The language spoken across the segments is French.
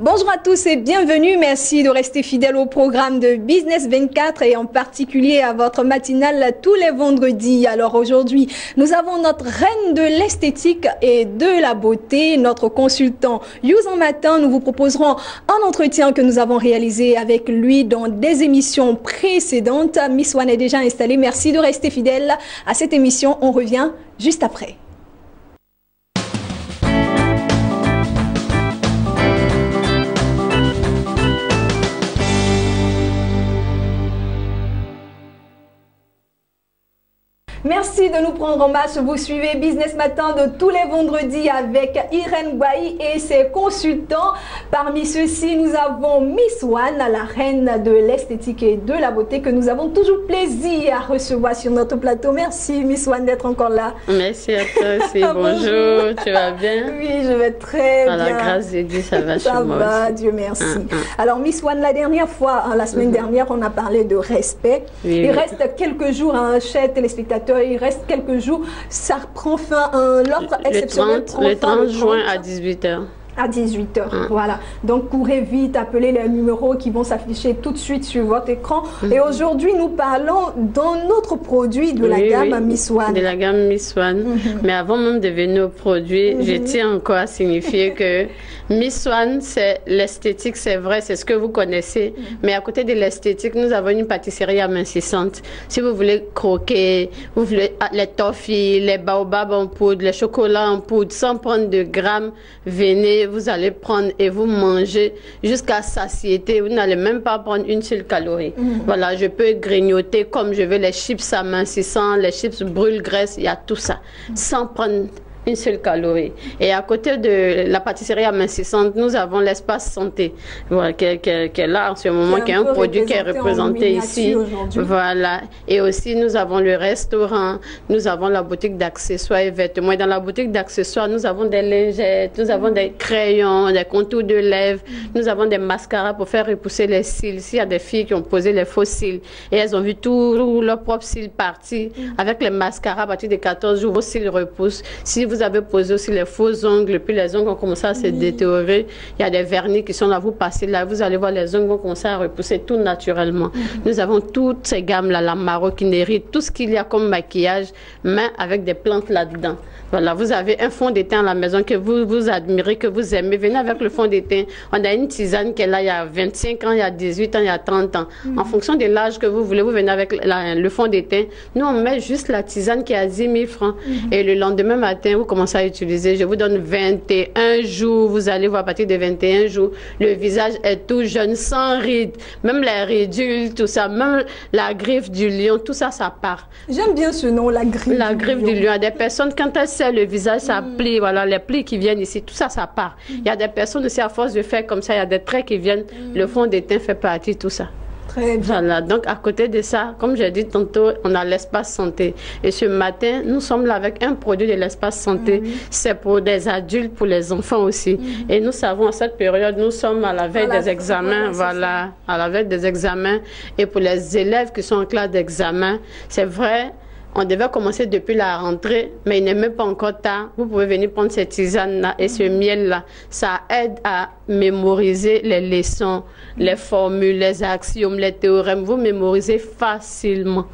Bonjour à tous et bienvenue. Merci de rester fidèles au programme de Business 24 et en particulier à votre matinale tous les vendredis. Alors aujourd'hui, nous avons notre reine de l'esthétique et de la beauté, notre consultant Youssou Matin. Nous vous proposerons un entretien que nous avons réalisé avec lui dans des émissions précédentes. Miss One est déjà installée. Merci de rester fidèle à cette émission. On revient juste après. Merci de nous prendre en marche. Vous suivez Business Matin de tous les vendredis avec Irène Gouaï et ses consultants. Parmi ceux-ci, nous avons Miss One, la reine de l'esthétique et de la beauté que nous avons toujours plaisir à recevoir sur notre plateau. Merci Miss One d'être encore là. Merci à toi aussi. Bonjour, tu vas bien? Oui, je vais très bien. À la grâce de Dieu, ça va chez moi. Ça va, Dieu merci. Alors Miss One, la dernière fois, la semaine dernière, on a parlé de respect. Il reste quelques jours, chers téléspectateurs. Il reste quelques jours, ça prend fin, l'offre exceptionnelle prend fin le 30 juin à 18h. À 18h, voilà. Donc, courez vite, appelez les numéros qui vont s'afficher tout de suite sur votre écran. Et aujourd'hui, nous parlons d'un autre produit de la gamme Miss One. De la gamme Miss One. Mais avant même de venir au produit, je tiens encore à signifier que Miss One, c'est l'esthétique, c'est vrai, c'est ce que vous connaissez. Mais à côté de l'esthétique, nous avons une pâtisserie amincissante. Si vous voulez croquer, vous voulez les toffees, les baobabs en poudre, les chocolats en poudre, sans prendre de grammes, venez. Vous allez prendre et vous manger jusqu'à satiété. Vous n'allez même pas prendre une seule calorie. Voilà, je peux grignoter comme je veux les chips amincissants, les chips brûle-graisse, il y a tout ça. Sans prendre une seule calorie. Et à côté de la pâtisserie amincissante, nous avons l'espace santé, voilà, qui est là en ce moment, qui est un produit qui est représenté ici. Voilà. Et aussi, nous avons le restaurant, nous avons la boutique d'accessoires et vêtements. Et dans la boutique d'accessoires, nous avons des lingettes, nous avons des crayons, des contours de lèvres, nous avons des mascaras pour faire repousser les cils. S'il y a des filles qui ont posé les faux cils et elles ont vu tout leur propre cils partir, avec les mascaras, à partir de 14 jours, vos cils repoussent. Si vous avez posé aussi les faux ongles, puis les ongles ont commencé à se détériorer. Il y a des vernis qui sont là, vous passez là, vous allez voir les ongles vont commencer à repousser tout naturellement. Nous avons toutes ces gammes-là, la maroquinerie, tout ce qu'il y a comme maquillage, mais avec des plantes là-dedans. Voilà, vous avez un fond de teint à la maison que vous admirez, que vous aimez. Venez avec le fond de teint. On a une tisane qui est là il y a 25 ans, il y a 18 ans, il y a 30 ans. En fonction de l'âge que vous voulez, vous venez avec le fond de teint. Nous, on met juste la tisane qui est à 10 000 francs. Et le lendemain matin, vous commencez à utiliser. Je vous donne 21 jours. Vous allez voir à partir de 21 jours. Le visage est tout jeune, sans rides. Même les ridules, tout ça. Même la griffe du lion, tout ça, ça part. J'aime bien ce nom, la griffe du lion. La griffe du lion. Des personnes, quand elles serrent le visage, ça plie. Voilà, les plis qui viennent ici, tout ça, ça part. Il y a des personnes aussi, à force de faire comme ça, il y a des traits qui viennent. Le fond de teint fait partie, tout ça. Très bien. Voilà, donc à côté de ça, comme j'ai dit tantôt, on a l'espace santé. Et ce matin, nous sommes là avec un produit de l'espace santé. C'est pour des adultes, pour les enfants aussi. Et nous savons, à cette période, nous sommes à la veille des examens. Voilà, à la veille des examens. Et pour les élèves qui sont en classe d'examen, c'est vrai, on devait commencer depuis la rentrée, mais il n'est même pas encore tard. Vous pouvez venir prendre cette tisane-là et ce miel-là. Ça aide à mémoriser les leçons, les formules, les axiomes, les théorèmes. Vous mémorisez facilement.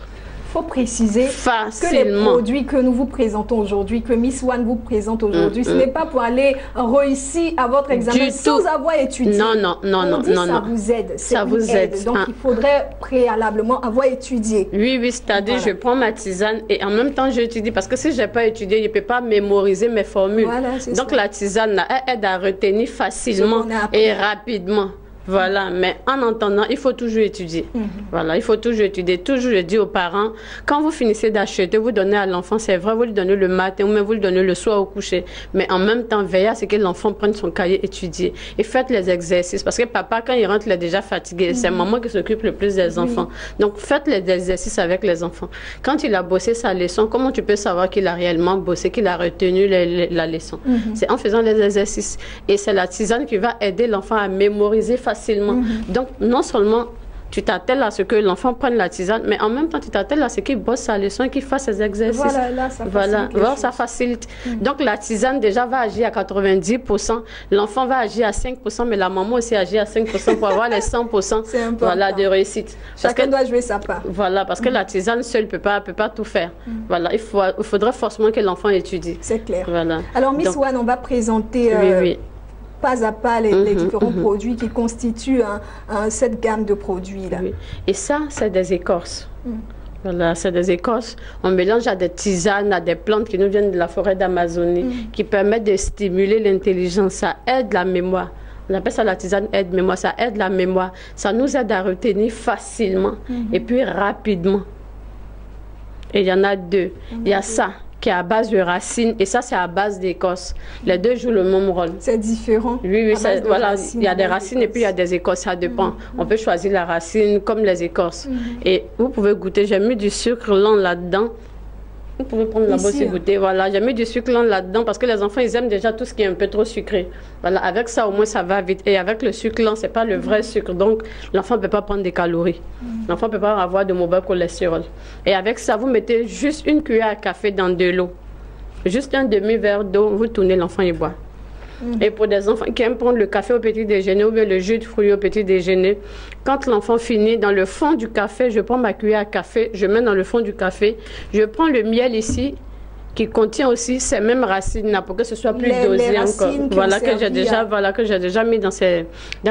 Il faut préciser que les produits que nous vous présentons aujourd'hui, que Miss One vous présente aujourd'hui, ce n'est pas pour aller réussir à votre examen sans avoir étudié. Non, non, non, non, non. Ça vous aide. Ça vous aide. Donc, il faudrait préalablement avoir étudié. Oui, oui, c'est-à-dire, je prends ma tisane et en même temps, j'étudie. Parce que si je n'ai pas étudié, je ne peux pas mémoriser mes formules. Voilà, donc, la tisane, elle aide à retenir facilement et rapidement. Voilà, mais en entendant, il faut toujours étudier. Voilà, il faut toujours étudier. Toujours, je dis aux parents, quand vous finissez d'acheter, vous donnez à l'enfant, c'est vrai, vous lui donnez le matin ou même vous lui donnez le soir au coucher. Mais en même temps, veillez à ce que l'enfant prenne son cahier étudier. Et faites les exercices. Parce que papa, quand il rentre, il est déjà fatigué. C'est maman qui s'occupe le plus des enfants. Donc, faites les exercices avec les enfants. Quand il a bossé sa leçon, comment tu peux savoir qu'il a réellement bossé, qu'il a retenu la leçon? C'est en faisant les exercices. Et c'est la tisane qui va aider l'enfant à mémoriser facilement. Donc, non seulement tu t'attelles à ce que l'enfant prenne la tisane, mais en même temps, tu t'attelles à ce qu'il bosse sa leçon, qu'il fasse ses exercices. Voilà, là, ça facilite. Voilà, ça facilite. Donc, la tisane, déjà, va agir à 90%. L'enfant va agir à 5%, mais la maman aussi agit à 5% pour avoir les 100% voilà, de réussite. Chacun doit jouer sa part. Voilà, parce que la tisane seule ne peut pas tout faire. Voilà, il faudrait forcément que l'enfant étudie. C'est clair. Voilà. Alors, Miss Wan, on va présenter pas à pas les différents produits qui constituent cette gamme de produits là. Et ça, c'est des écorces. Voilà, c'est des écorces. On mélange à des tisanes, à des plantes qui nous viennent de la forêt d'Amazonie, qui permettent de stimuler l'intelligence. Ça aide la mémoire. On appelle ça la tisane aide-mémoire. Ça aide la mémoire. Ça nous aide à retenir facilement et puis rapidement. Et il y en a deux. Il y a ça qui est à base de racines et ça c'est à base d'écorce. Les deux jouent le même rôle. C'est différent. Oui, voilà, il y a des racines et puis il y a des écorces, ça dépend. On peut choisir la racine comme les écorces. Et vous pouvez goûter, j'ai mis du sucre lent là-dedans. Vous pouvez prendre la bosse et goûter. Voilà, j'ai mis du sucre lent là-dedans parce que les enfants, ils aiment déjà tout ce qui est un peu trop sucré. Voilà, avec ça, au moins, ça va vite. Et avec le sucre lent, c'est pas le vrai sucre. Donc, l'enfant ne peut pas prendre des calories. L'enfant ne peut pas avoir de mauvais cholestérol. Et avec ça, vous mettez juste une cuillère à café dans de l'eau. Juste un demi-verre d'eau, vous tournez, l'enfant, il boit. Et pour des enfants qui aiment prendre le café au petit déjeuner ou bien le jus de fruits au petit déjeuner, quand l'enfant finit, dans le fond du café, je prends ma cuillère à café, je mets dans le fond du café, je prends le miel ici, qui contient aussi ces mêmes racines là pour que ce soit plus dosé encore. Voilà que j'ai déjà mis dans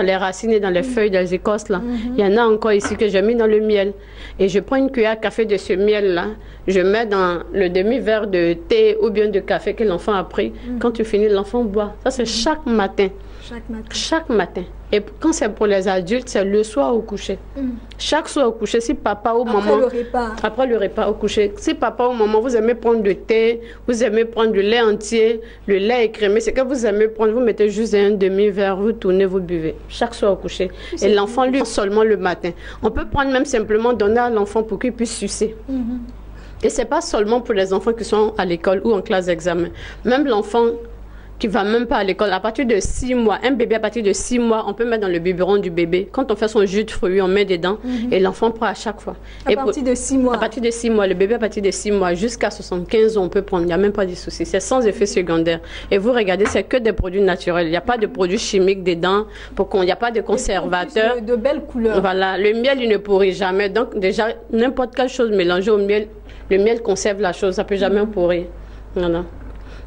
les racines et dans les feuilles des écorces là. Il y en a encore ici que j'ai mis dans le miel. Et je prends une cuillère à café de ce miel là, je mets dans le demi-verre de thé ou bien de café que l'enfant a pris. Quand tu finis, l'enfant boit. Ça c'est chaque matin. Chaque matin. Et quand c'est pour les adultes, c'est le soir au coucher. Chaque soir au coucher, si papa ou maman... Après le repas au coucher. Si papa ou maman, vous aimez prendre du thé, vous aimez prendre du lait entier, le lait écrémé, c'est que vous aimez prendre, vous mettez juste un demi-verre, vous tournez, vous buvez. Chaque soir au coucher. Et l'enfant, lui, seulement le matin. On peut prendre même simplement donner à l'enfant pour qu'il puisse sucer. Et c'est pas seulement pour les enfants qui sont à l'école ou en classe d'examen. Même l'enfant qui va même pas à l'école, à partir de 6 mois, un bébé à partir de 6 mois, on peut mettre dans le biberon du bébé. Quand on fait son jus de fruits, on met dedans et l'enfant prend à chaque fois. À partir de 6 mois? À partir de 6 mois, le bébé à partir de 6 mois jusqu'à 75 ans, on peut prendre, il n'y a même pas de souci. C'est sans effet secondaire. Et vous regardez, c'est que des produits naturels. Il n'y a pas de produits chimiques dedans, il n'y a pas de conservateurs. De belles couleurs. Voilà, le miel, il ne pourrit jamais. Donc déjà, n'importe quelle chose mélangée au miel, le miel conserve la chose, ça ne peut jamais pourrir. Voilà.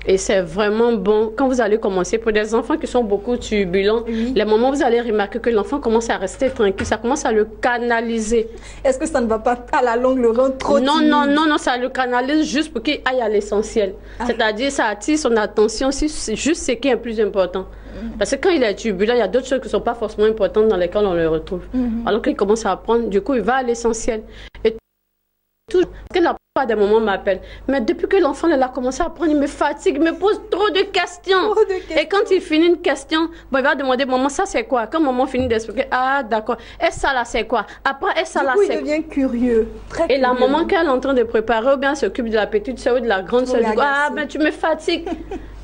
Et c'est vraiment bon. Quand vous allez commencer, pour des enfants qui sont beaucoup turbulents, les moments où vous allez remarquer que l'enfant commence à rester tranquille, ça commence à le canaliser. Est-ce que ça ne va pas à la longue le rendre trop timide? Non, ça le canalise juste pour qu'il aille à l'essentiel. C'est-à-dire, ça attire son attention sur juste ce qui est le plus important. Parce que quand il est turbulent, il y a d'autres choses qui ne sont pas forcément importantes dans lesquelles on le retrouve. Alors qu'il commence à apprendre, du coup, il va à l'essentiel. Et tout, parce que la plupart des moments m'appellent. Mais depuis que l'enfant a commencé à apprendre, il me fatigue, il me pose trop de questions. Et quand il finit une question, bon, il va demander, maman, ça c'est quoi? Quand maman finit d'expliquer, ah d'accord, et ça là c'est quoi? Après, et ça là c'est quoi? Il devient curieux. Très curieux. La maman qu'elle est en train de préparer, ou bien s'occupe de la petite soeur ou de la grande soeur, dit, ah ben tu me fatigues.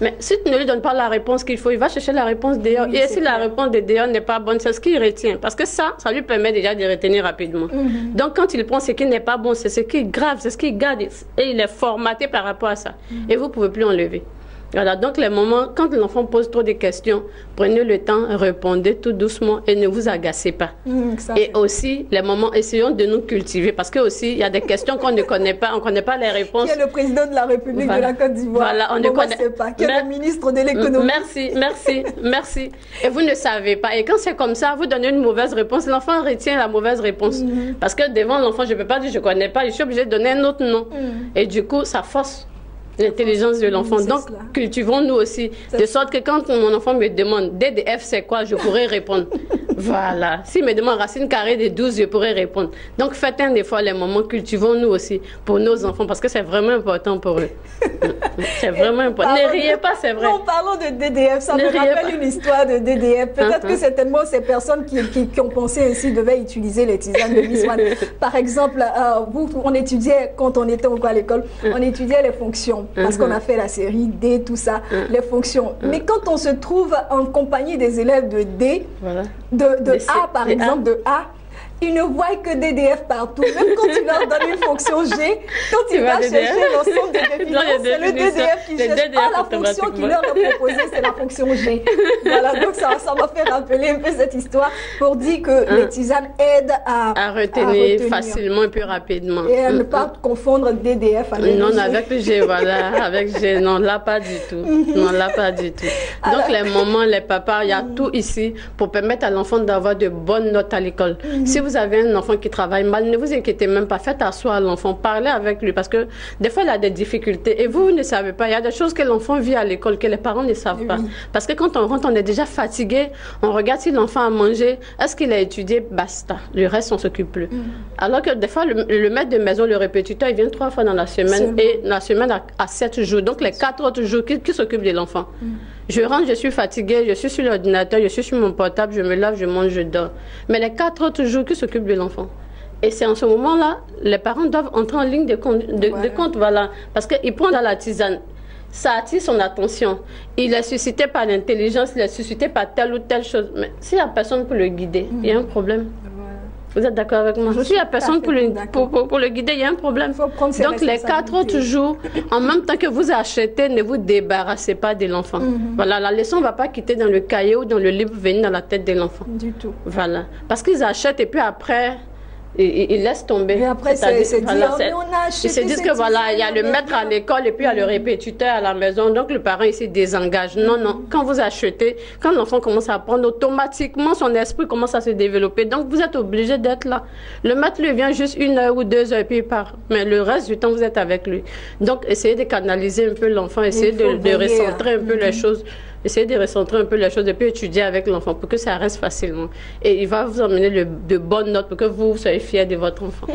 Mais si tu ne lui donnes pas la réponse qu'il faut, il va chercher la réponse dehors. Et si la réponse de dehors n'est pas bonne, c'est ce qu'il retient. Parce que ça lui permet déjà de retenir rapidement. Donc quand il prend ce qui n'est pas bon, c'est ce qui est grave, c'est ce qu'il garde. Et il est formaté par rapport à ça. Et vous ne pouvez plus enlever. Voilà, donc les moments, quand l'enfant pose trop de questions, prenez le temps, répondez tout doucement et ne vous agacez pas. Et aussi, les moments, essayons de nous cultiver parce que aussi, il y a des questions qu'on ne connaît pas, on ne connaît pas les réponses. Qui est le président de la République de la Côte d'Ivoire? Voilà, on ne connaît pas. Qui est le ministre de l'économie? Merci. Et vous ne savez pas. Et quand c'est comme ça, vous donnez une mauvaise réponse, l'enfant retient la mauvaise réponse. Parce que devant l'enfant, je ne peux pas dire je ne connais pas, je suis obligée de donner un autre nom. Et du coup, ça force l'intelligence de l'enfant. Donc, cultivons-nous aussi. De sorte que quand mon enfant me demande DDF c'est quoi, je pourrais répondre. Voilà. S'il me demande racine carrée de 12, je pourrais répondre. Donc, faites un des fois les moments, cultivons-nous aussi pour nos enfants parce que c'est vraiment important pour eux. C'est vraiment important. Ne riez pas, c'est vrai. En parlant de DDF, ça me rappelle une histoire de DDF. Peut-être que certainement ces personnes qui ont pensé ainsi devaient utiliser les tisanes de Miss Wan. Par exemple, on étudiait, quand on était encore à l'école, on étudiait les fonctions. Parce qu'on a fait la série D, tout ça, les fonctions. Mais quand on se trouve en compagnie des élèves de D, de A par exemple, de A, Ils ne voient que DDF partout. Même quand tu leur donnes une fonction G, quand tu vas chercher l'ensemble des définitions, c'est le DDF qui cherche pas la fonction qui leur est proposée, c'est la fonction G. Voilà, donc ça m'a fait rappeler un peu cette histoire pour dire que les tisanes aident à retenir facilement et plus rapidement. Et à ne pas confondre DDF avec non, G. avec le G, voilà, avec G, non, là pas du tout. Non, là pas du tout. Donc les mamans, les papas, il y a tout ici pour permettre à l'enfant d'avoir de bonnes notes à l'école. Si vous avez un enfant qui travaille mal, ne vous inquiétez même pas, faites asseoir l'enfant, parlez avec lui parce que des fois il a des difficultés et vous ne savez pas, il y a des choses que l'enfant vit à l'école que les parents ne savent pas. Parce que quand on rentre, on est déjà fatigué, on regarde si l'enfant a mangé, est-ce qu'il a étudié, basta, le reste on s'occupe plus. Alors que des fois le maître de maison, le répétiteur, il vient 3 fois dans la semaine et la semaine a 7 jours, donc les 4 autres jours, qui s'occupe de l'enfant? Je rentre, je suis fatiguée, je suis sur l'ordinateur, je suis sur mon portable, je me lave, je mange, je dors. Mais les 4 autres jours, qui s'occupent de l'enfant? Et c'est en ce moment-là, les parents doivent entrer en ligne de compte, voilà. Parce qu'ils prennent dans la tisane. Ça attire son attention. Il est suscité par l'intelligence, il est suscité par telle ou telle chose. Mais s'il n'y a personne pour le guider, il y a un problème. Vous êtes d'accord avec moi? S'il n'y a personne pour le guider, il y a un problème. Donc, les 4 autres jours, en même temps que vous achetez, ne vous débarrassez pas de l'enfant. Voilà, la leçon ne va pas quitter dans le cahier ou dans le livre venir dans la tête de l'enfant. Du tout. Voilà. Parce qu'ils achètent et puis après, ils laissent tomber. Et après, c'est dire, mais on a acheté. Ils se disent que voilà, il y a le maître à l'école et puis il y a le répétiteur à la maison. Donc, le parent, il se désengage. Non, non. Quand vous achetez, quand l'enfant commence à apprendre, automatiquement, son esprit commence à se développer. Donc, vous êtes obligé d'être là. Le maître, lui, vient juste 1 heure ou 2 heures et puis il part. Mais le reste du temps, vous êtes avec lui. Donc, essayez de canaliser un peu l'enfant, essayez de recentrer un peu les choses. Essayez de recentrer un peu les choses et puis étudier avec l'enfant pour que ça reste facilement. Et il va vous emmener de bonnes notes pour que vous soyez fiers de votre enfant.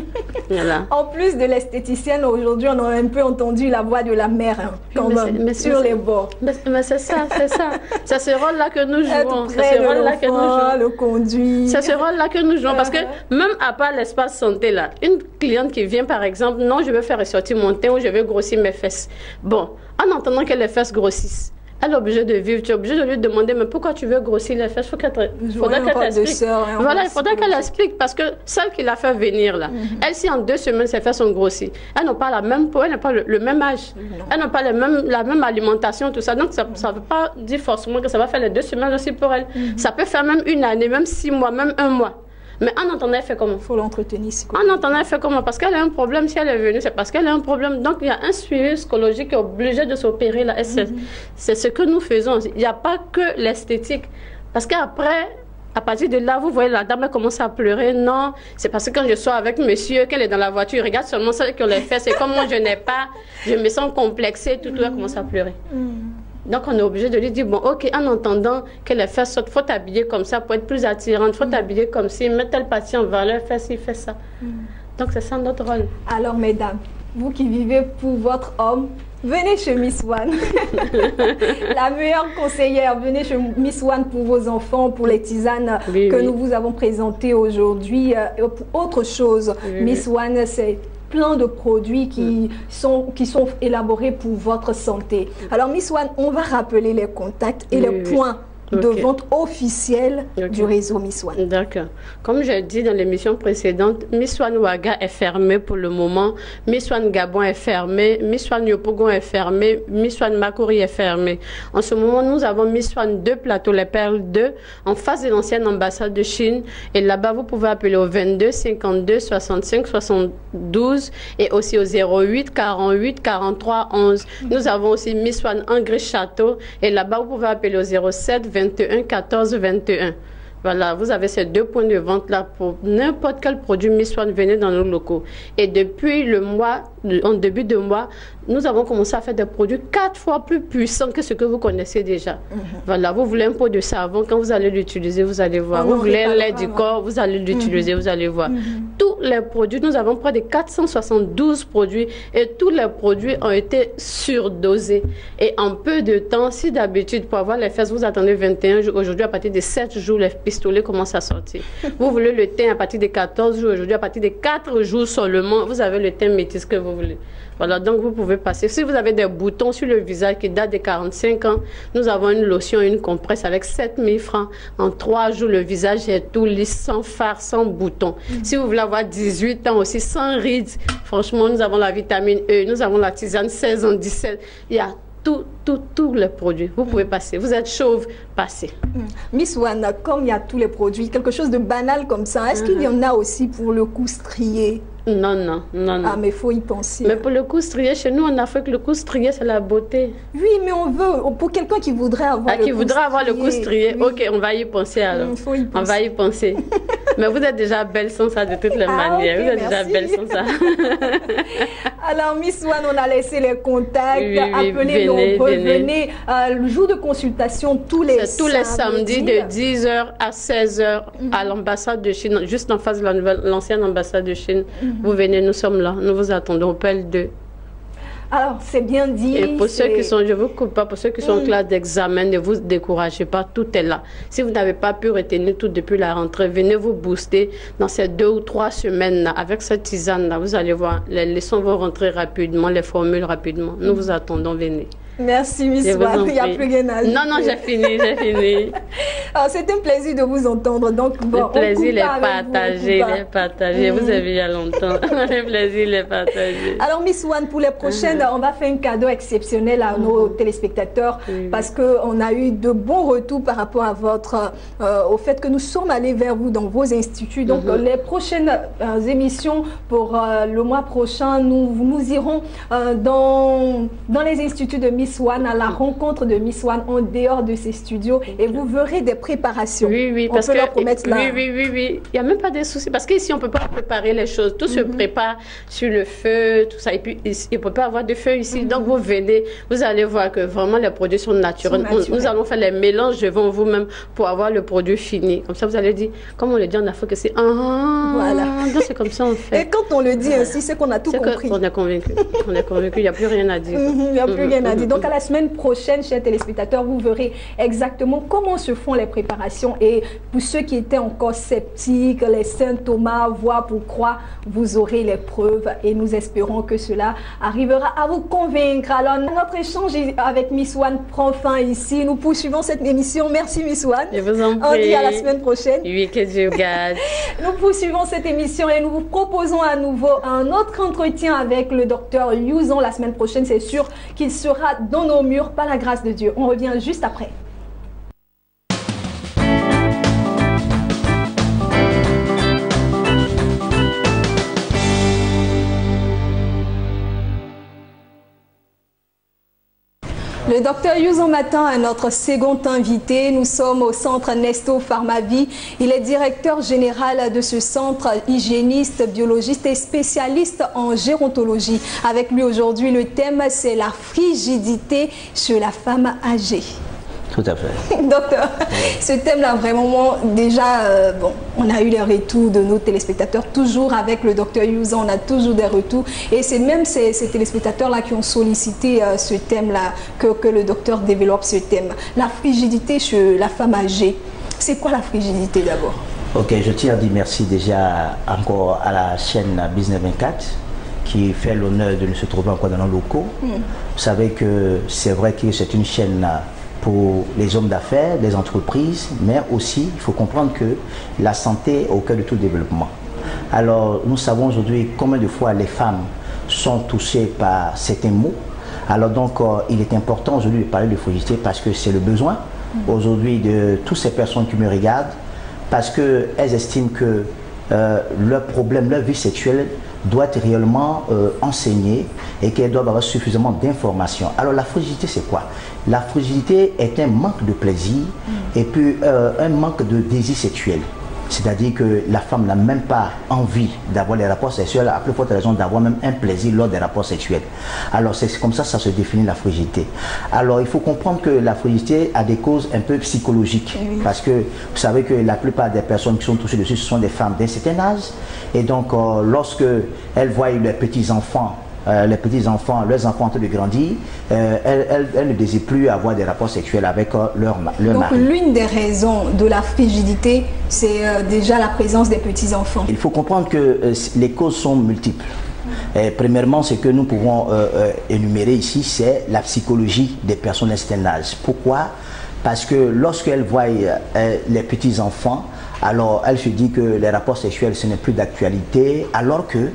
Voilà. En plus de l'esthéticienne, aujourd'hui, on a un peu entendu la voix de la mère, hein, quand même, sur les bords. Mais c'est ça, c'est ça. C'est ce rôle-là que nous jouons. C'est ce rôle-là que nous jouons. Le conduit. C'est ce rôle-là que nous jouons. Parce que même à part l'espace santé, là, une cliente qui vient, par exemple, non, je veux faire ressortir mon teint ou je veux grossir mes fesses. Bon, en entendant que les fesses grossissent, elle est obligée de vivre, tu es obligé de lui demander, mais pourquoi tu veux grossir les fesses? Il faudrait qu'elle explique. Voilà, il faudrait qu'elle explique, parce que celle qui l'a fait venir là, elle, si en 2 semaines ses fesses sont grossies, elles n'ont pas la même peau, elles n'ont pas le même âge, elles n'ont pas la même alimentation, tout ça. Donc ça ne veut pas dire forcément que ça va faire les 2 semaines aussi pour elle. Ça peut faire même 1 année, même 6 mois, même 1 mois. Mais en entendant, elle fait comment? Il faut l'entretenir. En entendant, elle fait comment? Parce qu'elle a un problème. Si elle est venue, c'est parce qu'elle a un problème. Donc, il y a un suivi psychologique qui est obligé de s'opérer là. C'est ce que nous faisons. Il n'y a pas que l'esthétique. Parce qu'après, à partir de là, vous voyez, la dame elle commence à pleurer. Non, c'est parce que quand je sors avec monsieur, qu'elle est dans la voiture, regarde seulement celle qui l'a fait. C'est comme moi, je n'ai pas, je me sens complexée. Tout, elle commence à pleurer. Donc, on est obligé de lui dire, bon, ok, en entendant que les fesses sautent, il faut t'habiller comme ça pour être plus attirante, il faut t'habiller comme si, mettre tel patient en valeur, fait ci, fait ça. Donc, c'est ça notre rôle. Alors, mesdames, vous qui vivez pour votre homme, venez chez Miss One. La meilleure conseillère, venez chez Miss One pour vos enfants, pour les tisanes que nous vous avons présentées aujourd'hui. Autre chose, Miss One, c'est plein de produits qui sont élaborés pour votre santé. Alors, Miss One, on va rappeler les contacts et les points de vente officielle du réseau Miss One. D'accord. Comme j'ai dit dans l'émission précédente, Miss One Ouaga est fermée pour le moment. Miss One Gabon est fermée. Miss One Yopougon est fermée. Miss One Makori est fermée. En ce moment, nous avons Miss One 2 Plateau Les Perles 2 en face de l'ancienne ambassade de Chine. Et là-bas, vous pouvez appeler au 22 52 65 72 et aussi au 08 48 43 11. Nous avons aussi Miss One Angry Château et là-bas, vous pouvez appeler au 07 21 14 21. Voilà, vous avez ces 2 points de vente-là pour n'importe quel produit Miss One, venez dans nos locaux. Et depuis le mois, en début de mois, nous avons commencé à faire des produits 4 fois plus puissants que ce que vous connaissez déjà. Voilà, vous voulez un pot de savon, quand vous allez l'utiliser, vous allez voir. Vous voulez un lait du corps, vous allez l'utiliser, vous allez voir. Tous les produits, nous avons près de 472 produits et tous les produits ont été surdosés. Et en peu de temps, si d'habitude, pour avoir les fesses, vous attendez 21 jours, aujourd'hui, à partir de 7 jours, les pistolets commencent à sortir. Vous voulez le teint à partir de 14 jours, aujourd'hui, à partir de 4 jours seulement, vous avez le teint métis que vous voulez. Voilà, donc vous pouvez pouvez passer. Si vous avez des boutons sur le visage qui datent de 45 ans, nous avons une lotion, une compresse avec 7000 francs. En 3 jours, le visage est tout lisse, sans fard, sans boutons. Si vous voulez avoir 18 ans aussi, sans rides, franchement, nous avons la vitamine E, nous avons la tisane 16 ans, 17. Il y a tous les produits. Vous pouvez passer. Vous êtes chauve, passez. Miss One, comme il y a tous les produits, quelque chose de banal comme ça, est-ce qu'il y en a aussi pour le cou strié? Non. Ah, mais il faut y penser. Mais pour le cou strié, chez nous en Afrique, le cou strié, c'est la beauté. Oui, mais on veut, pour quelqu'un qui voudrait avoir le cou strié, oui. Ok, on va y penser alors. Faut y penser. On va y penser. Mais vous êtes déjà belle sans ça de toutes les manières. Okay, vous êtes déjà belle sans ça. Alors, Miss One, on a laissé les contacts. Oui, Appelez-nous, venez. Le jour de consultation, tous les samedis de 10h à 16h à l'ambassade de Chine, juste en face de l'ancienne ambassade de Chine. Vous venez, nous sommes là, nous vous attendons au PL2. Alors, c'est bien dit. Et pour ceux qui sont, je vous coupe pas, pour ceux qui sont en classe d'examen, ne vous découragez pas, tout est là. Si vous n'avez pas pu retenir tout depuis la rentrée, venez vous booster dans ces 2 ou 3 semaines-là. Avec cette tisane-là, vous allez voir, les leçons vont rentrer rapidement, les formules rapidement. Nous vous attendons, venez. Merci, Miss One. Il n'y a plus rien à dire. Non, j'ai fini. C'est un plaisir de vous entendre. Donc, bon, le plaisir est partagé, Vous avez il y a longtemps. Le plaisir est partagé. Alors, Miss One, pour les prochaines, on va faire un cadeau exceptionnel à nos téléspectateurs parce qu'on a eu de bons retours par rapport à au fait que nous sommes allés vers vous dans vos instituts. Donc, les prochaines émissions pour le mois prochain, nous irons dans les instituts de Miss One, à la rencontre de Miss One en dehors de ses studios et vous verrez des préparations. Oui, parce que leur promettre là. Oui. Il n'y a même pas de soucis parce qu'ici on ne peut pas préparer les choses. Tout se prépare sur le feu, tout ça. Et puis il ne peut pas avoir de feu ici. Donc vous venez, vous allez voir que vraiment les produits sont naturels. Nous allons faire les mélanges devant vous-même pour avoir le produit fini. Comme ça vous allez dire, comme on le dit en Afrique, c'est voilà. Donc c'est comme ça on fait. Et quand on le dit ainsi, c'est qu'on a tout compris. On est convaincu. Il n'y a plus rien à dire. Il n'y a plus rien à dire. Donc à la semaine prochaine, chers téléspectateurs, vous verrez exactement comment se font les préparations. Et pour ceux qui étaient encore sceptiques, les saints Thomas, voir pour croire, vous aurez les preuves. Et nous espérons que cela arrivera à vous convaincre. Alors notre échange avec Miss One prend fin ici. Nous poursuivons cette émission. Merci Miss One. Je vous en prie. On dit à la semaine prochaine. Oui, que Dieu garde. Nous poursuivons cette émission et nous vous proposons à nouveau un autre entretien avec le docteur Liuzon la semaine prochaine. C'est sûr qu'il sera dans nos murs par la grâce de Dieu. On revient juste après. Le docteur Liuzon Matin est notre second invité. Nous sommes au centre Nesto Pharmavie. Il est directeur général de ce centre, hygiéniste, biologiste et spécialiste en gérontologie. Avec lui aujourd'hui, le thème c'est la frigidité chez la femme âgée. Tout à fait. Docteur, ce thème-là, vraiment, déjà, bon, on a eu les retours de nos téléspectateurs, toujours avec le docteur Liuzon, on a toujours des retours. Et c'est même ces téléspectateurs-là qui ont sollicité ce thème-là, que le docteur développe ce thème. La frigidité chez la femme âgée. C'est quoi la frigidité d'abord? Ok, je tiens à dire merci déjà encore à la chaîne Business 24 qui fait l'honneur de nous se trouver encore dans nos locaux. Vous savez que c'est vrai que c'est une chaîne pour les hommes d'affaires, les entreprises, mais aussi, il faut comprendre que la santé est au cœur de tout développement. Alors, nous savons aujourd'hui combien de fois les femmes sont touchées par certains maux. Alors donc, il est important aujourd'hui de parler de frigidité parce que c'est le besoin aujourd'hui de toutes ces personnes qui me regardent, parce qu'elles estiment que leur problème, leur vie sexuelle doit être réellement enseignée et qu'elles doivent avoir suffisamment d'informations. Alors la frigidité c'est quoi? La frigidité est un manque de plaisir et puis un manque de désir sexuel. C'est-à-dire que la femme n'a même pas envie d'avoir les rapports sexuels, à plus forte raison d'avoir même un plaisir lors des rapports sexuels. Alors c'est comme ça se définit la frigidité. Alors il faut comprendre que la frigidité a des causes un peu psychologiques. Parce que vous savez que la plupart des personnes qui sont touchées dessus, ce sont des femmes d'un certain âge. Et donc lorsque elles voient leurs petits-enfants, leurs enfants en train de grandir, elles ne désirent plus avoir des rapports sexuels avec leur mari. Donc l'une des raisons de la frigidité, c'est déjà la présence des petits-enfants. Il faut comprendre que les causes sont multiples. Premièrement, ce que nous pouvons énumérer ici, c'est la psychologie des personnes d'un certain âge. Pourquoi? Parce que lorsqu'elles voient les petits-enfants, alors elle se dit que les rapports sexuels, ce n'est plus d'actualité, alors que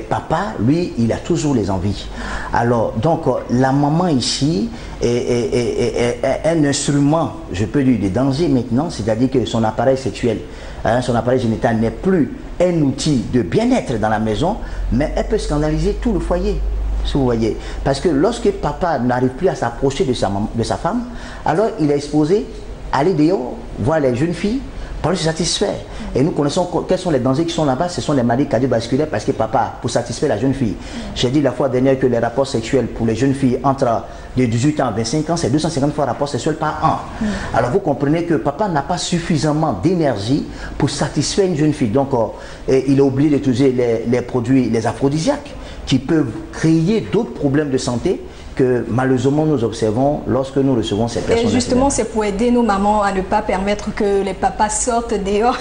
papa, lui, il a toujours les envies. Alors, donc, la maman ici est un instrument, je peux dire, de danger maintenant, c'est-à-dire que son appareil sexuel, son appareil génital n'est plus un outil de bien-être dans la maison, mais elle peut scandaliser tout le foyer. Si vous voyez, parce que lorsque papa n'arrive plus à s'approcher de sa femme, alors il est exposé à aller dehors, voir les jeunes filles, pour se satisfaire. Et nous connaissons quels sont les dangers qui sont là-bas. Ce sont les maladies cardiovasculaires parce que papa, pour satisfaire la jeune fille, j'ai dit la fois dernière que les rapports sexuels pour les jeunes filles entre de 18 ans à 25 ans, c'est 250 fois rapports sexuels par an. Alors vous comprenez que papa n'a pas suffisamment d'énergie pour satisfaire une jeune fille. Donc il est obligé d'utiliser les produits, les aphrodisiaques, qui peuvent créer d'autres problèmes de santé que malheureusement nous observons lorsque nous recevons ces personnes. Et justement, c'est pour aider nos mamans à ne pas permettre que les papas sortent dehors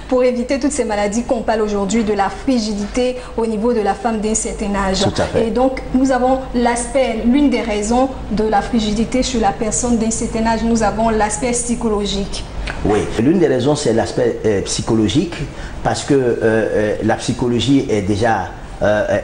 pour éviter toutes ces maladies qu'on parle aujourd'hui de la frigidité au niveau de la femme d'un certain âge. Tout à fait. Et donc, nous avons l'aspect, l'une des raisons de la frigidité chez la personne d'un certain âge, nous avons l'aspect psychologique. Oui, l'une des raisons, c'est l'aspect psychologique, parce que la psychologie est déjà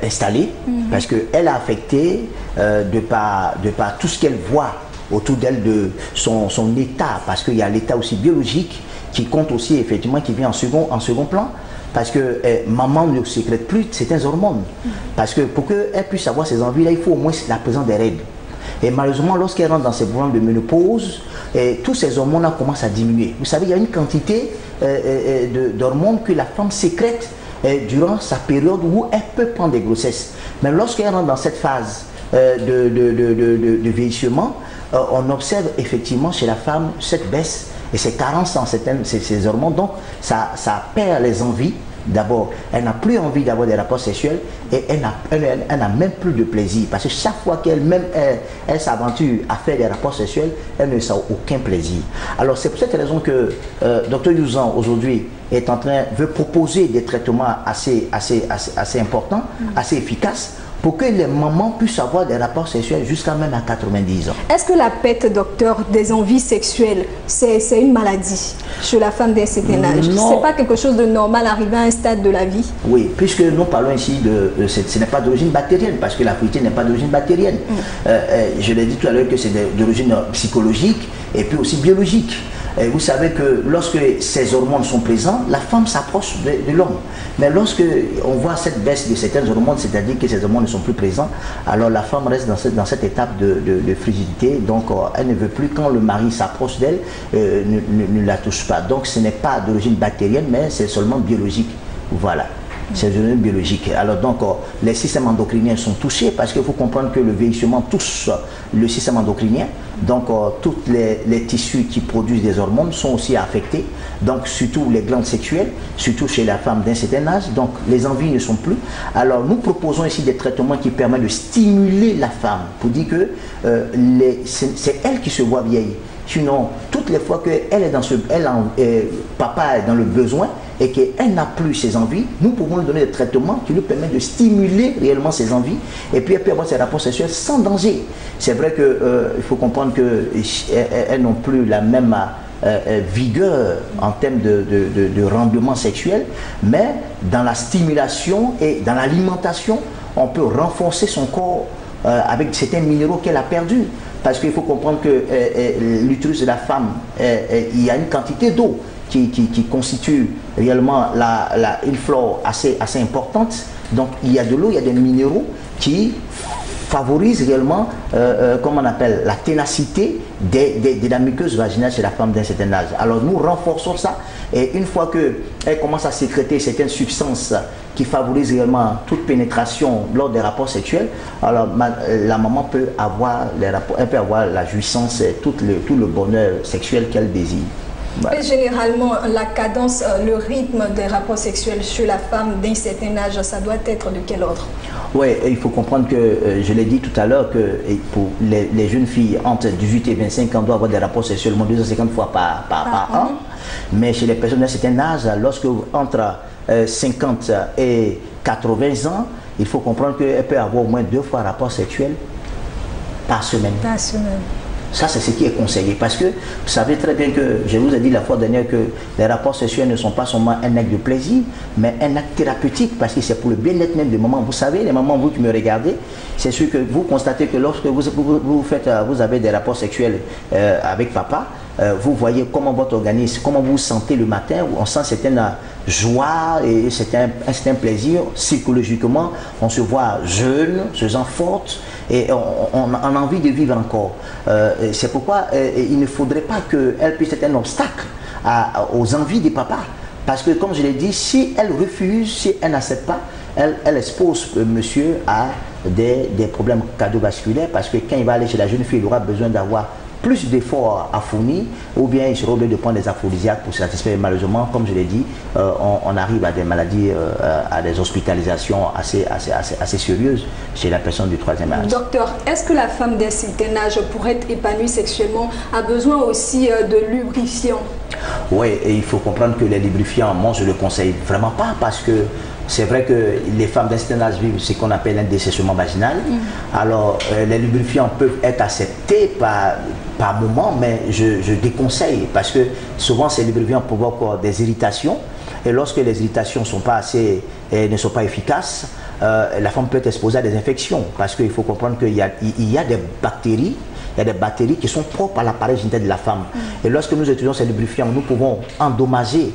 installée, parce qu'elle a affecté de par tout ce qu'elle voit autour d'elle, de son état, parce qu'il y a l'état aussi biologique qui compte aussi, effectivement, qui vient en second plan, parce que maman ne sécrète plus certaines hormones, parce que pour qu'elle puisse avoir ses envies là, il faut au moins la présence des règles. Et malheureusement, lorsqu'elle rentre dans ces problèmes de ménopause, tous ces hormones commencent à diminuer. Vous savez, il y a une quantité d'hormones que la femme sécrète durant sa période où elle peut prendre des grossesses. Mais lorsqu'elle rentre dans cette phase de vieillissement, on observe effectivement chez la femme cette baisse et ces carences dans ces hormones. Donc ça perd les envies. D'abord, elle n'a plus envie d'avoir des rapports sexuels et elle n'a même plus de plaisir. Parce que chaque fois qu'elle-même elle s'aventure à faire des rapports sexuels, elle ne sent aucun plaisir. Alors c'est pour cette raison que Dr Youzan aujourd'hui veut proposer des traitements assez importants, assez efficaces, pour que les mamans puissent avoir des rapports sexuels jusqu'à même à 90 ans. Est-ce que la perte, docteur, des envies sexuelles, c'est une maladie chez la femme d'un certain âge? Ce n'est pas quelque chose de normal arrivé à un stade de la vie? Oui, puisque nous parlons ici ce n'est pas d'origine bactérienne, parce que la fertilité n'est pas d'origine bactérienne. Je l'ai dit tout à l'heure que c'est d'origine psychologique et puis aussi biologique. Et vous savez que lorsque ces hormones sont présentes, la femme s'approche de l'homme. Mais lorsque on voit cette baisse de certaines hormones, c'est-à-dire que ces hormones ne sont plus présentes, alors la femme reste dans cette étape de frigidité. Donc elle ne veut plus, quand le mari s'approche d'elle, ne la touche pas. Donc ce n'est pas d'origine bactérienne, mais c'est seulement biologique. Voilà. C'est une biologique. Alors donc les systèmes endocriniens sont touchés, parce qu'il faut comprendre que le vieillissement touche le système endocrinien. Donc tous les tissus qui produisent des hormones sont aussi affectés. Donc surtout les glandes sexuelles, surtout chez la femme d'un certain âge. Donc les envies ne sont plus. Alors nous proposons ici des traitements qui permettent de stimuler la femme, pour dire que c'est elle qui se voit vieille. Sinon, toutes les fois que papa est dans le besoin et qu'elle n'a plus ses envies, nous pouvons lui donner des traitements qui lui permettent de stimuler réellement ses envies, et puis elle peut avoir ses rapports sexuels sans danger. C'est vrai qu'il faut comprendre qu'elles n'ont plus la même vigueur en termes de rendement sexuel, mais dans la stimulation et dans l'alimentation, on peut renforcer son corps avec certains minéraux qu'elle a perdus. Parce qu'il faut comprendre que l'utérus de la femme, il y a une quantité d'eau qui constitue réellement une flore assez importante. Donc il y a de l'eau, il y a des minéraux qui favorisent réellement, comment on appelle, la ténacité de la muqueuse vaginale chez la femme d'un certain âge. Alors nous renforçons ça, et une fois qu'elle commence à sécréter certaines substances qui favorisent réellement toute pénétration lors des rapports sexuels, alors la maman peut avoir la jouissance et tout le bonheur sexuel qu'elle désire. Voilà. Et généralement, la cadence, le rythme des rapports sexuels chez la femme d'un certain âge, ça doit être de quel ordre? Oui, il faut comprendre que, je l'ai dit tout à l'heure, que pour les jeunes filles entre 18 et 25 ans, doivent avoir des rapports sexuels 250 fois par an. Mais chez les personnes d'un certain âge, lorsque entre 50 et 80 ans, il faut comprendre qu'elle peut avoir au moins 2 fois rapport sexuel par semaine. Par semaine. Ça, c'est ce qui est conseillé. Parce que vous savez très bien que, je vous ai dit la fois dernière que les rapports sexuels ne sont pas seulement un acte de plaisir, mais un acte thérapeutique, parce que c'est pour le bien-être même des mamans. Vous savez, les mamans, vous qui me regardez, c'est sûr que vous constatez que lorsque vous avez des rapports sexuels avec papa, vous voyez comment votre organisme, comment vous vous sentez le matin, on sent certaine joie et c'est un plaisir psychologiquement, on se voit jeune, se sent forte et on a envie de vivre encore. C'est pourquoi il ne faudrait pas qu'elle puisse être un obstacle aux envies des papas. Parce que comme je l'ai dit, si elle refuse, si elle n'accepte pas, elle expose monsieur à des problèmes cardiovasculaires parce que quand il va aller chez la jeune fille, il aura besoin d'avoir plus d'efforts à fournir ou bien il sera obligé de prendre des aphrodisiaques pour satisfaire. Malheureusement, comme je l'ai dit, on arrive à des maladies, à des hospitalisations assez sérieuses chez la personne du 3e âge. Docteur, est-ce que la femme d'un certain âge, pour être épanouie sexuellement, a besoin aussi de lubrifiants? Oui, et il faut comprendre que les lubrifiants, moi je ne le conseille vraiment pas parce que c'est vrai que les femmes d'un certain âge vivent ce qu'on appelle un dessèchement vaginal. Alors, les lubrifiants peuvent être acceptés par moment, mais je déconseille parce que souvent ces lubrifiants provoquent des irritations. Et lorsque les irritations ne sont pas efficaces, la femme peut être exposée à des infections parce qu'il faut comprendre qu'il y a des bactéries. Il y a des bactéries qui sont propres à l'appareil génital de la femme. Et lorsque nous utilisons ces lubrifiants, nous pouvons endommager,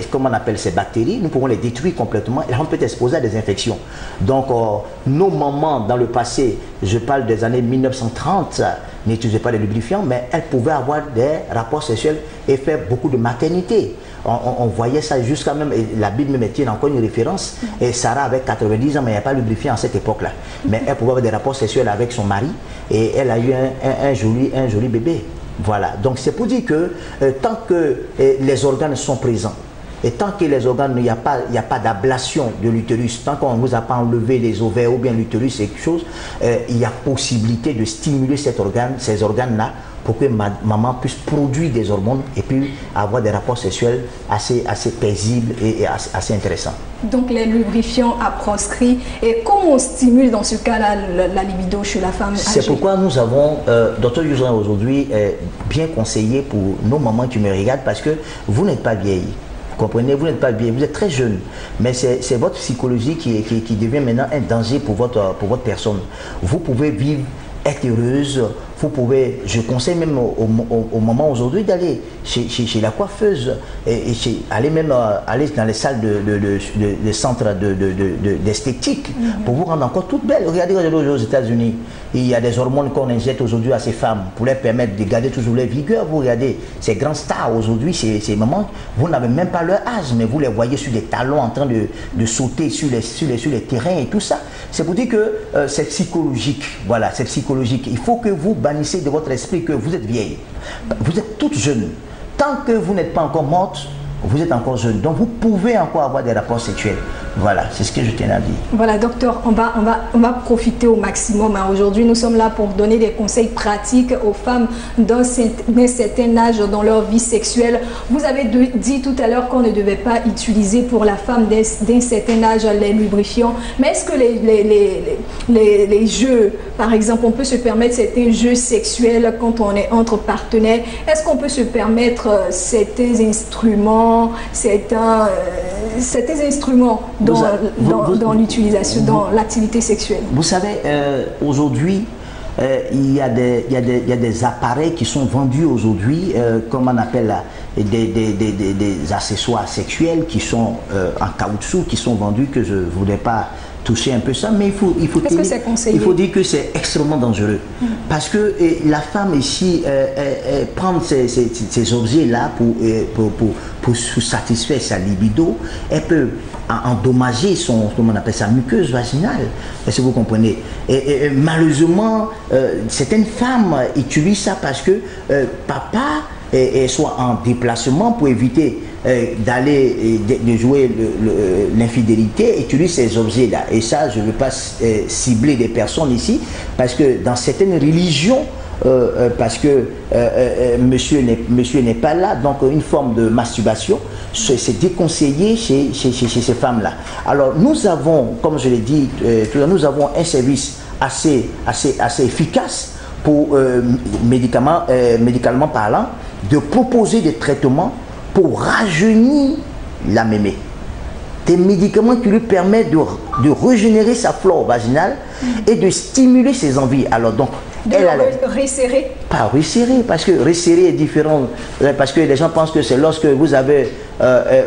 comment on appelle ces bactéries, nous pouvons les détruire complètement et la femme peut être exposée à des infections. Donc, nos mamans dans le passé, je parle des années 1930, n'utilisaient pas les lubrifiants, mais elles pouvaient avoir des rapports sexuels et faire beaucoup de maternité. On voyait ça jusqu'à même, la Bible me tient encore une référence, et Sarah avait 90 ans, mais il n'y a pas de lubrifiant à cette époque-là. Mais elle pouvait avoir des rapports sexuels avec son mari, et elle a eu un joli bébé. Voilà, donc c'est pour dire que tant que les organes sont présents, et tant que les organes, il n'y a pas d'ablation de l'utérus, tant qu'on ne vous a pas enlevé les ovaires ou bien l'utérus, c'est quelque chose, il y a possibilité de stimuler ces organes-là pour que maman puisse produire des hormones et puis avoir des rapports sexuels assez paisibles et assez intéressants. Donc les lubrifiants à proscrit. Et comment on stimule dans ce cas-là la libido chez la femme âgée? C'est pourquoi nous avons, Dr Yusuan aujourd'hui, bien conseillé pour nos mamans qui me regardent parce que vous n'êtes pas vieille. Vous comprenez, vous n'êtes pas bien, vous êtes très jeune, mais c'est votre psychologie qui devient maintenant un danger pour votre personne. Vous pouvez vivre, être heureuse, vous pouvez, je conseille même au moment aujourd'hui d'aller chez la coiffeuse et aller dans les salles de centres d'esthétique pour vous rendre encore toute belle. Regardez aux États-Unis, il y a des hormones qu'on injecte aujourd'hui à ces femmes pour les permettre de garder toujours leur vigueur. Vous regardez ces grands stars aujourd'hui, ces mamans, vous n'avez même pas leur âge, mais vous les voyez sur des talons en train de sauter sur les terrains et tout ça. C'est pour dire que c'est psychologique. Voilà, c'est psychologique. Il faut que vous bannissez de votre esprit que vous êtes vieille. Vous êtes toute jeune. Tant que vous n'êtes pas encore morte, vous êtes encore jeune. Donc vous pouvez encore avoir des rapports sexuels. Voilà, c'est ce que je tiens à dire. Voilà, docteur, on va profiter au maximum. Aujourd'hui, nous sommes là pour donner des conseils pratiques aux femmes d'un certain âge dans leur vie sexuelle. Vous avez dit tout à l'heure qu'on ne devait pas utiliser pour la femme d'un certain âge les lubrifiants. Mais est-ce que les jeux, par exemple, on peut se permettre certains jeux sexuels quand on est entre partenaires? Est-ce qu'on peut se permettre certains instruments, certains instruments dans l'utilisation, dans l'activité sexuelle? Vous savez, aujourd'hui, il y a des appareils qui sont vendus aujourd'hui, comme on appelle des accessoires sexuels qui sont en caoutchouc, qui sont vendus, que je ne voulais pas toucher un peu ça, mais il faut dire que c'est extrêmement dangereux. Parce que la femme ici, prend ces objets-là pour satisfaire sa libido, elle peut endommager comment on appelle ça, muqueuse vaginale. Est-ce que vous comprenez? Et malheureusement, certaines femmes utilisent ça parce que papa soit en déplacement pour éviter de jouer l'infidélité, utilise ces objets-là. Et ça, je ne veux pas cibler des personnes ici, parce que dans certaines religions, parce que monsieur n'est pas là, donc une forme de masturbation, c'est déconseillé chez ces femmes-là. Alors nous avons, comme je l'ai dit, nous avons un service assez efficace pour, médicalement parlant, de proposer des traitements pour rajeunir la mémé. Des médicaments qui lui permettent de régénérer sa flore vaginale et de stimuler ses envies. Alors donc, resserrer? Pas resserrer, parce que resserrer est différent. Parce que les gens pensent que c'est lorsque vous avez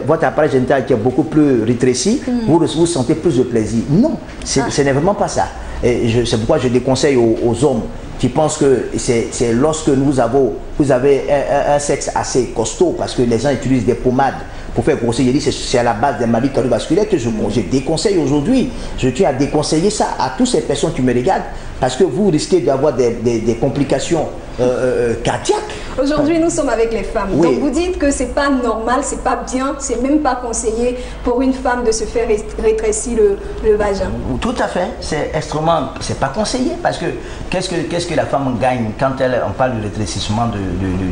votre appareil génital qui est beaucoup plus rétréci, vous sentez plus de plaisir. Non, ce n'est vraiment pas ça. C'est pourquoi je déconseille aux hommes qui pensent que c'est lorsque vous avez un sexe assez costaud, parce que les gens utilisent des pommades pour faire grossir. Je dis c'est à la base des maladies cardiovasculaires que je déconseille aujourd'hui. Je tiens à déconseiller ça à toutes ces personnes qui me regardent, parce que vous risquez d'avoir des complications cardiaques. Aujourd'hui, nous sommes avec les femmes. Oui. Donc vous dites que c'est pas normal, c'est pas bien, c'est même pas conseillé pour une femme de se faire rétrécir le vagin. Tout à fait, c'est extrêmement, c'est pas conseillé, parce que qu'est-ce que la femme gagne quand on parle de rétrécissement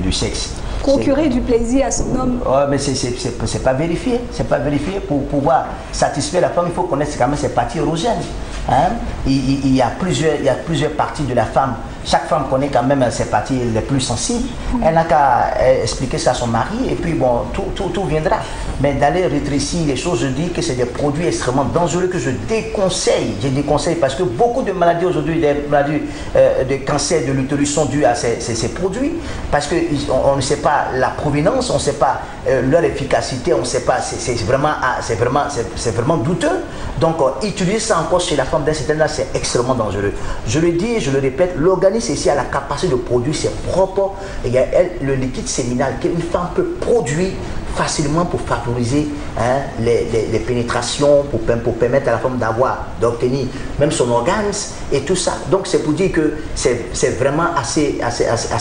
du sexe? Procurer du plaisir à son homme. Ouais, mais c'est pas vérifié. C'est pas vérifié. Pour pouvoir satisfaire la femme, il faut connaître quand même ses parties érogènes. Hein? Il y a plusieurs parties de la femme. Chaque femme connaît quand même ses parties les plus sensibles. Elle n'a qu'à expliquer ça à son mari et puis bon, tout viendra. Mais d'aller rétrécir les choses, je dis que c'est des produits extrêmement dangereux que je déconseille. Je déconseille parce que beaucoup de maladies aujourd'hui, des maladies de cancer de l'utérus sont dues à ces produits, parce qu'on ne sait pas la provenance, on ne sait pas leur efficacité, on ne sait pas, c'est vraiment douteux. Donc utiliser ça encore chez la femme d'un certain âge, c'est extrêmement dangereux. Je le dis et je le répète, l'organisme ici a la capacité de produire ses propres, il y a le liquide séminal qu'une femme peut produire facilement pour favoriser les pénétrations, pour permettre à la femme d'obtenir même son orgasme et tout ça. Donc c'est pour dire que c'est vraiment assez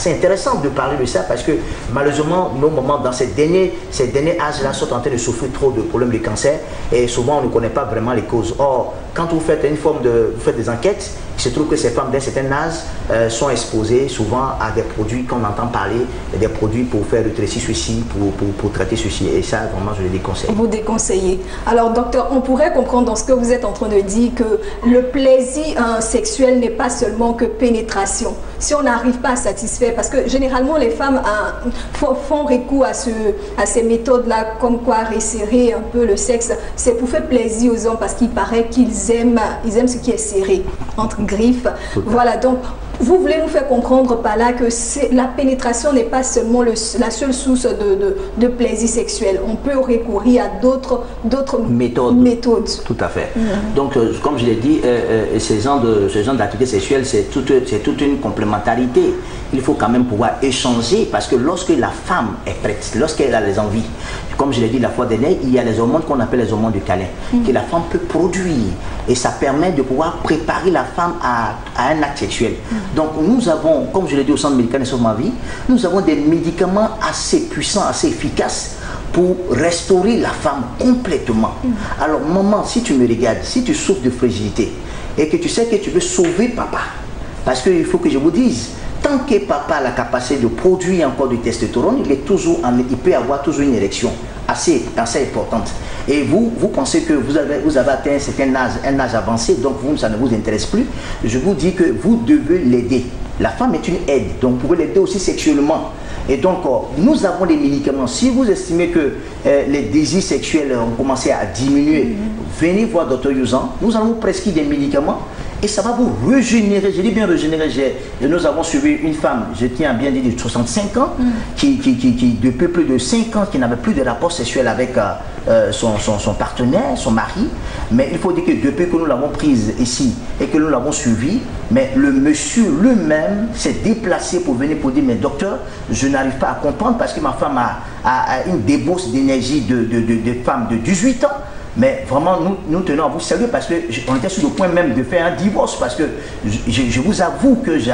intéressant de parler de ça, parce que malheureusement nos mamans dans ces derniers âges-là sont en train de souffrir trop de problèmes de cancer, et souvent on ne connaît pas vraiment les causes. Or, quand vous faites vous faites des enquêtes, il se trouve que ces femmes d'un certain âge sont exposées souvent à des produits qu'on entend parler, des produits pour faire rétrécir ceci, pour traiter ceci, et ça vraiment je le déconseille. Vous déconseillez. Alors docteur, on pourrait comprendre dans ce que vous êtes en train de dire que le plaisir sexuel n'est pas seulement que pénétration. Si on n'arrive pas à satisfaire, parce que généralement les femmes font recours à ces méthodes-là, comme quoi resserrer un peu le sexe, c'est pour faire plaisir aux hommes, parce qu'il paraît qu'ils aiment ce qui est serré, entre griffes. Voilà, donc vous voulez nous faire comprendre par là que la pénétration n'est pas seulement la seule source de plaisir sexuel. On peut recourir à d'autres méthodes. Tout à fait. Donc, comme je l'ai dit, ce genre d'activité sexuelle, c'est toute une complémentarité. Il faut quand même pouvoir échanger, parce que lorsque la femme est prête, lorsqu'elle a les envies, comme je l'ai dit la fois dernière, il y a les hormones qu'on appelle les hormones du câlin, que la femme peut produire, et ça permet de pouvoir préparer la femme à un acte sexuel. Donc nous avons, comme je l'ai dit au centre médical de Sauve ma vie, nous avons des médicaments assez puissants, assez efficaces pour restaurer la femme complètement. Alors maman, si tu me regardes, si tu souffres de fragilité et que tu sais que tu veux sauver papa, parce qu'il faut que je vous dise, tant que papa a la capacité de produire encore du testostérone, il peut avoir toujours une érection assez importante. Et vous pensez que vous avez atteint un âge avancé, donc ça ne vous intéresse plus. Je vous dis que vous devez l'aider. La femme est une aide, donc vous pouvez l'aider aussi sexuellement. Et donc, nous avons des médicaments. Si vous estimez que les désirs sexuels ont commencé à diminuer, venez voir Dr Youzan. Nous allons vous prescrire des médicaments et ça va vous régénérer. Je dis bien régénérer. Nous avons suivi une femme, je tiens à bien dire, de 65 ans, qui depuis plus de 5 ans, qui n'avait plus de rapport sexuel avec son partenaire, son mari. Mais il faut dire que depuis que nous l'avons prise ici et que nous l'avons suivi, mais le monsieur lui-même s'est déplacé pour venir pour dire, mais docteur, je n'arrive pas à comprendre, parce que ma femme a une débauche d'énergie de femme de 18 ans. Mais vraiment, nous tenons à vous saluer, parce qu'on était sur le point même de faire un divorce, parce que je vous avoue que j'ai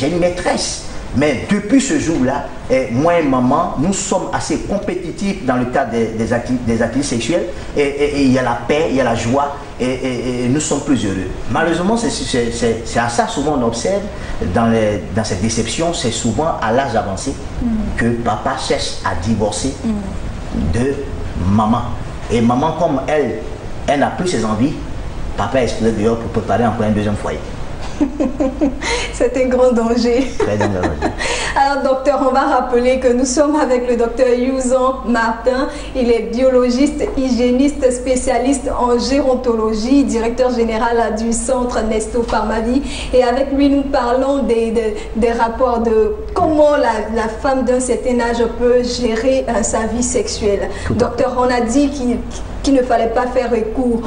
une maîtresse Mais depuis ce jour-là, moi et maman, nous sommes assez compétitifs dans le cadre des activités sexuelles. Et il y a la paix, il y a la joie, et nous sommes plus heureux. Malheureusement, c'est à ça souvent on observe dans cette déception, c'est souvent à l'âge avancé que papa cherche à divorcer de maman. Et maman, comme elle n'a plus ses envies, papa est expulsé dehors pour préparer encore un deuxième foyer. C'est un grand danger. Très dangereux. Alors docteur, on va rappeler que nous sommes avec le docteur Youzan Martin. Il est biologiste, hygiéniste, spécialiste en gérontologie, directeur général du centre Nesto Pharmavie. Et avec lui, nous parlons des rapports de comment la femme d'un certain âge peut gérer sa vie sexuelle. Docteur, on a dit qu'il ne fallait pas faire recours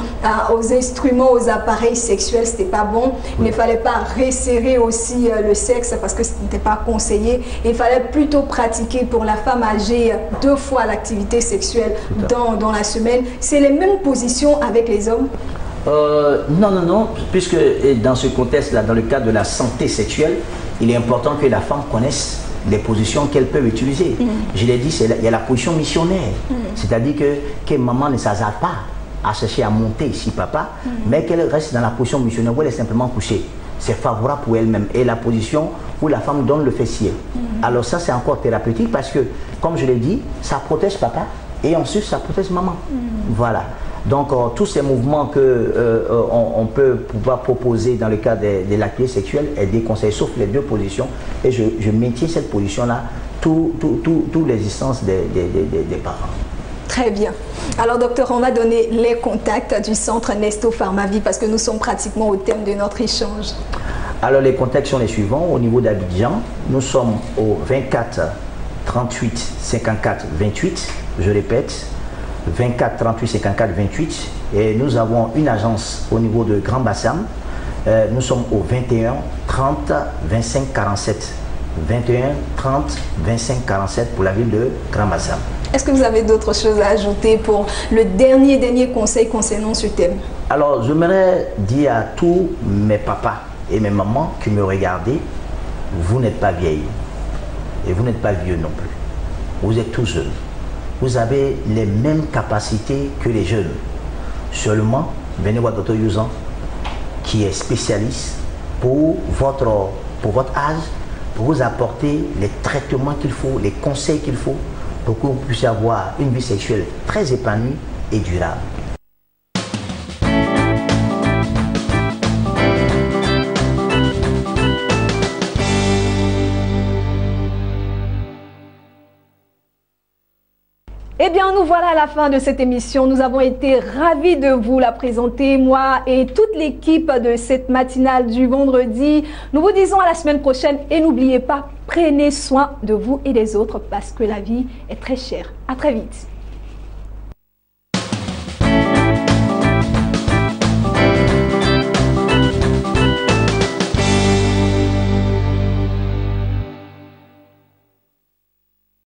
aux instruments, aux appareils sexuels, c'était pas bon. Il ne fallait pas resserrer aussi le sexe parce que ce n'était pas conseillé. Il fallait plutôt pratiquer pour la femme âgée 2 fois l'activité sexuelle dans la semaine. C'est les mêmes positions avec les hommes? Non, puisque dans ce contexte-là, dans le cadre de la santé sexuelle, il est important que la femme connaisse les positions qu'elles peuvent utiliser. Je l'ai dit, il y a la position missionnaire. C'est-à-dire que maman ne s'hasarde pas à chercher à monter ici papa, mais qu'elle reste dans la position missionnaire où elle est simplement couchée. C'est favorable pour elle-même. Et la position où la femme donne le fessier. Alors ça, c'est encore thérapeutique parce que, comme je l'ai dit, ça protège papa et ensuite ça protège maman. Voilà. Donc tous ces mouvements qu'on peut pouvoir proposer dans le cadre de l'activité sexuelle est déconseillé, sauf les 2 positions. Et je maintiens cette position-là, toute l'existence des parents. Très bien. Alors docteur, on va donner les contacts du centre Nesto Pharmavie parce que nous sommes pratiquement au thème de notre échange. Alors les contacts sont les suivants. Au niveau d'Abidjan, nous sommes au 24 38 54 28. Je répète, 24 38 54 28. Et nous avons une agence au niveau de Grand Bassam. Nous sommes au 21 30 25 47. 21 30 25 47 pour la ville de Grand Bassam. Est-ce que vous avez d'autres choses à ajouter pour le dernier conseil concernant ce thème? Alors, j'aimerais dire à tous mes papas et mes mamans qui me regardent, vous n'êtes pas vieilles et vous n'êtes pas vieux non plus. Vous êtes tous jeunes. Vous avez les mêmes capacités que les jeunes. Seulement, venez voir Dr Youzan, qui est spécialiste pour votre âge, pour vous apporter les traitements qu'il faut, les conseils qu'il faut, pour que vous puissiez avoir une vie sexuelle très épanouie et durable. Eh bien, nous voilà à la fin de cette émission. Nous avons été ravis de vous la présenter, moi et toute l'équipe de cette matinale du vendredi. Nous vous disons à la semaine prochaine et n'oubliez pas, prenez soin de vous et des autres parce que la vie est très chère. À très vite.